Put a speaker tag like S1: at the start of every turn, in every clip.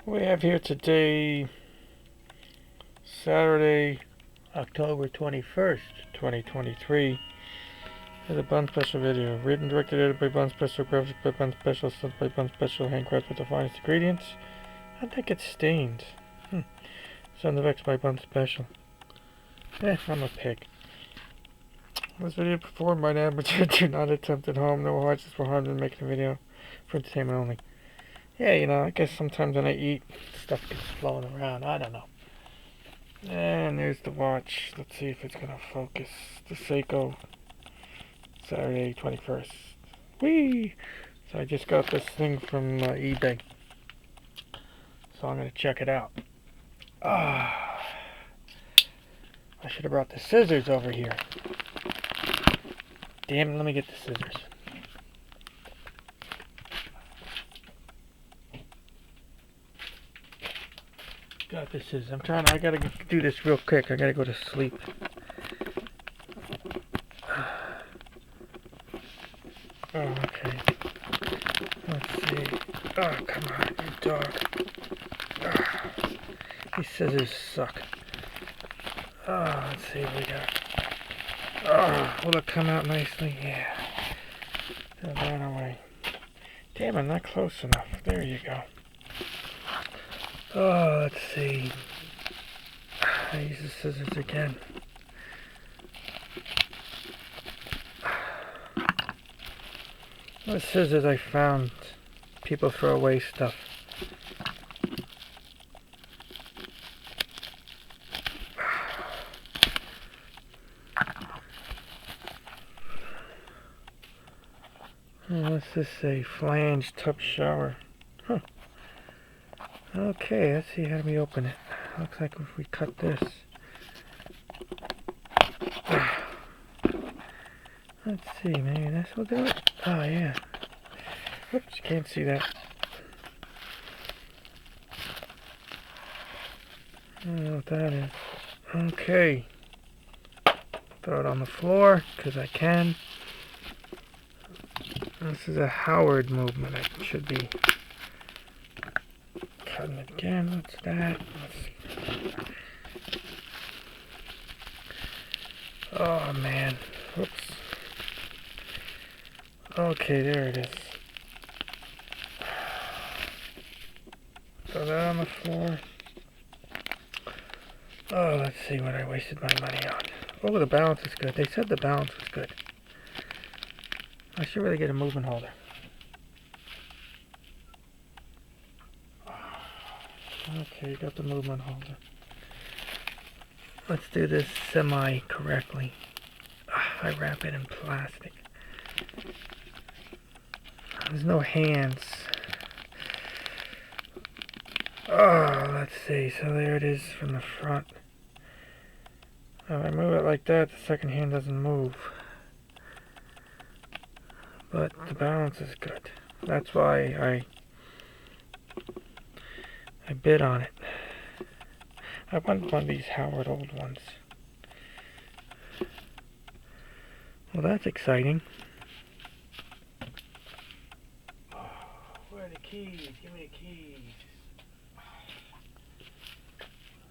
S1: We have here today, Saturday, October 21st, 2023. It's a Bun Special video. Written, directed, edited by Bun Special, graphics by Bun Special, sent by Bun Special, handcrafted with the finest ingredients. I think it's stained. Sound effects by Bun Special. I'm a pig. This video performed by an amateur. Do not attempt at home. No hearts is for harm in making a video for entertainment only. Yeah, I guess sometimes when I eat, stuff gets flowing around. I don't know. And there's the watch. Let's see if it's gonna focus. The Seiko Saturday 21st. Whee! So I just got this thing from eBay. So I'm gonna check it out. I should have brought the scissors over here. Damn it, let me get the scissors. Got the scissors. I gotta do this real quick. I gotta go to sleep. Oh, okay. Let's see. Oh, come on, you dog. These scissors suck. Let's see what we got. Will it come out nicely? Yeah. They're going away. Damn, I'm not close enough. There you go. Let's see. I use the scissors again. The scissors I found. People throw away stuff. What's this say? Flange tub shower. Huh. Okay, let's see how do we open it. Looks like if we cut this. Let's see, maybe this will do it. Oh yeah. Whoops, can't see that. I don't know what that is. Okay. Throw it on the floor, because I can. This is a Howard movement. I should be cutting it again. What's that? Oh man. Whoops. Okay, there it is. Throw that on the floor. Oh, let's see what I wasted my money on. Oh, the balance is good. They said the balance was good. I should really get a movement holder. Okay, got the movement holder. Let's do this semi-correctly. I wrap it in plastic. There's no hands. Let's see. So there it is from the front. If I move it like that, the second hand doesn't move. But the balance is good. That's why I bid on it. I want one of these Howard old ones. Well, that's exciting. Where are the keys? Give me the keys.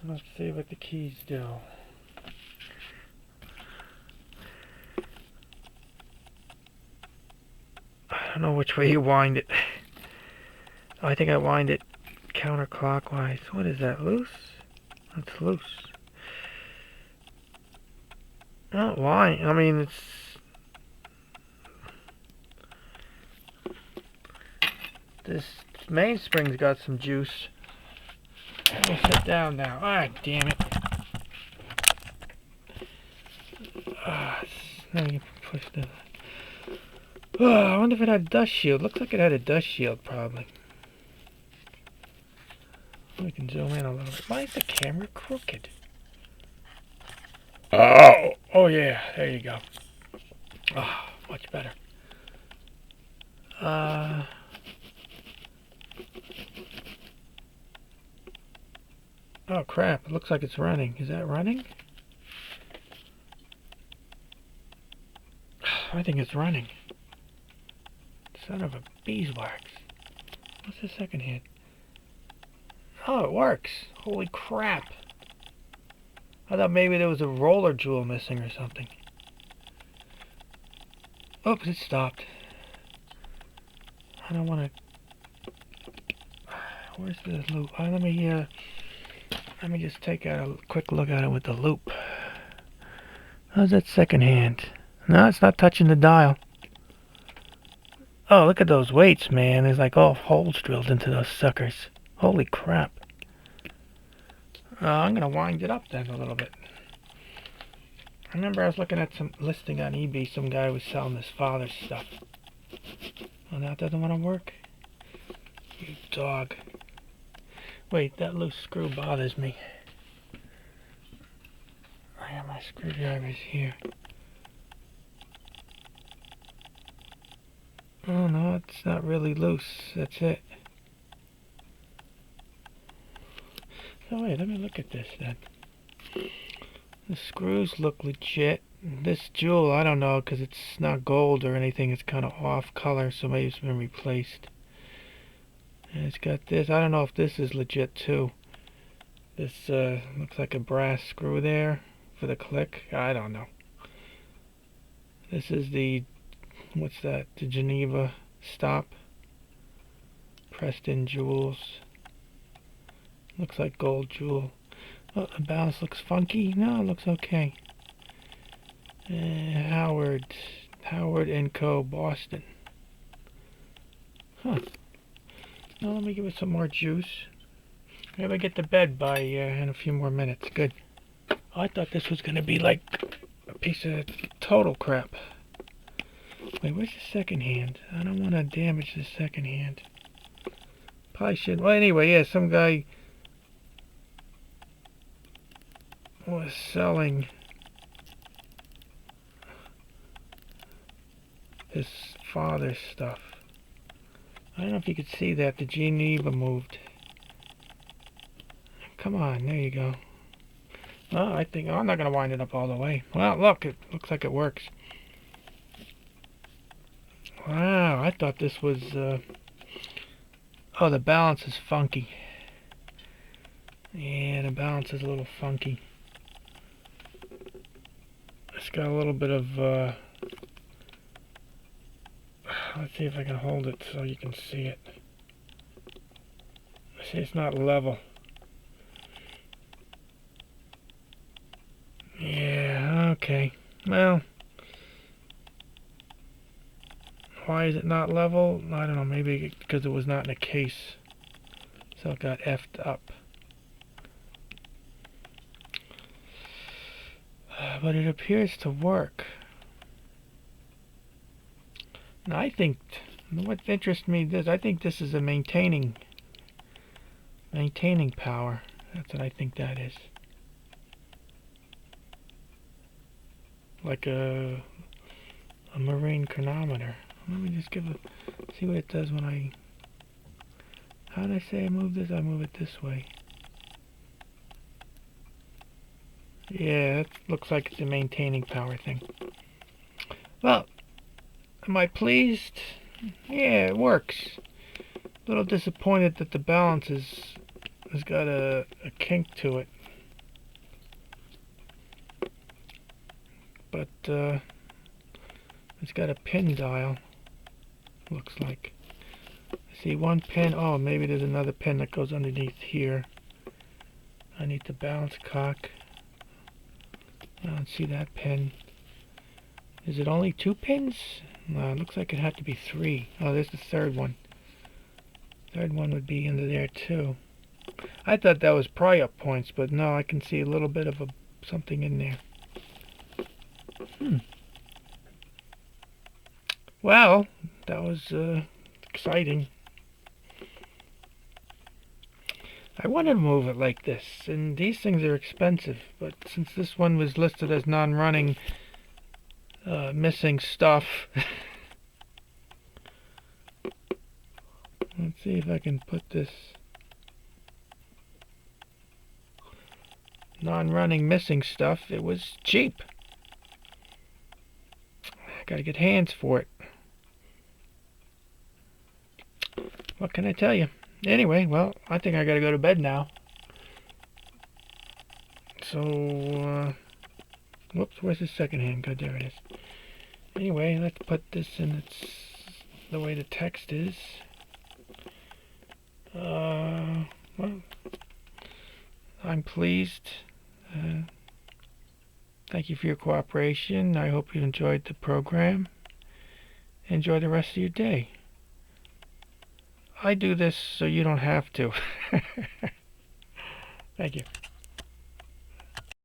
S1: Let's see what the keys do. I don't know which way you wind it. Oh, I think I wind it counterclockwise. What is that, loose? That's loose. Not wind. I mean, it's... This mainspring's got some juice. Let me sit down now. Damn it. Now you push the... I wonder if it had a dust shield. Looks like it had a dust shield, probably. We can zoom in a little bit. Why is the camera crooked? Oh yeah, there you go. Much better. Oh crap, it looks like it's running. Is that running? I think it's running. Son of a beeswax. What's the second hand? Oh, it works. Holy crap. I thought maybe there was a roller jewel missing or something. Oops, it stopped. I don't want to... Where's the loop? Let me just take a quick look at it with the loop. How's that second hand? No, it's not touching the dial. Oh, look at those weights, man. There's like all holes drilled into those suckers. Holy crap. I'm going to wind it up then a little bit. I remember I was looking at some listing on eBay. Some guy was selling his father's stuff. Oh, that doesn't want to work? You dog. Wait, that loose screw bothers me. I got my screwdrivers here. Oh no, it's not really loose. That's it. So wait, let me look at this then. The screws look legit. This jewel, I don't know, because it's not gold or anything. It's kind of off color, so maybe it's been replaced. And it's got this. I don't know if this is legit too. This looks like a brass screw there for the click. I don't know. This is the, what's that? The Geneva stop. Pressed in jewels. Looks like gold jewel. Oh, the balance looks funky. No, it looks okay. Howard & Co. Boston. Huh. Now let me give it some more juice. Maybe I get to bed by in a few more minutes. Good. Oh, I thought this was going to be like a piece of total crap. Wait, where's the second hand? I don't want to damage the second hand. Probably should. Well, anyway, yeah, some guy was selling his father's stuff. I don't know if you could see that. The Geneva moved. Come on, there you go. Oh, I think I'm not going to wind it up all the way. Well, look, it looks like it works. Wow, I thought this was... Oh, the balance is funky. Yeah, the balance is a little funky. It's got a little bit of... Let's see if I can hold it so you can see it. See, it's not level. Yeah, okay. Well, why is it not level? I don't know, maybe because it was not in a case. So it got effed up. But it appears to work. Now I think, what interests me is, I think this is a maintaining power. That's what I think that is. Like a marine chronometer. Let me just see what it does when I... How did I say I move this? I move it this way. Yeah, that looks like it's a maintaining power thing. Well, am I pleased? Yeah, it works. A little disappointed that the balance has got a kink to it. But it's got a pin dial, looks like. I see one pin. Oh, maybe there's another pin that goes underneath here. I need the balance cock. I don't see that pin. Is it only 2 pins? No, it looks like it had to be 3. Oh, there's the third one. Third one would be into there too. I thought that was pry-up points, but no, I can see a little bit of something in there. Well, that was exciting. I wanted to move it like this, and these things are expensive, but since this one was listed as non-running, missing stuff, let's see if I can put this non-running missing stuff. It was cheap. I gotta get hands for it. What can I tell you? Anyway, well, I think I gotta go to bed now. So, whoops, where's the second hand? Good, there it is. Anyway, let's put this in its the way the text is. Well, I'm pleased. Thank you for your cooperation. I hope you enjoyed the program. Enjoy the rest of your day. I do this so you don't have to. Thank you.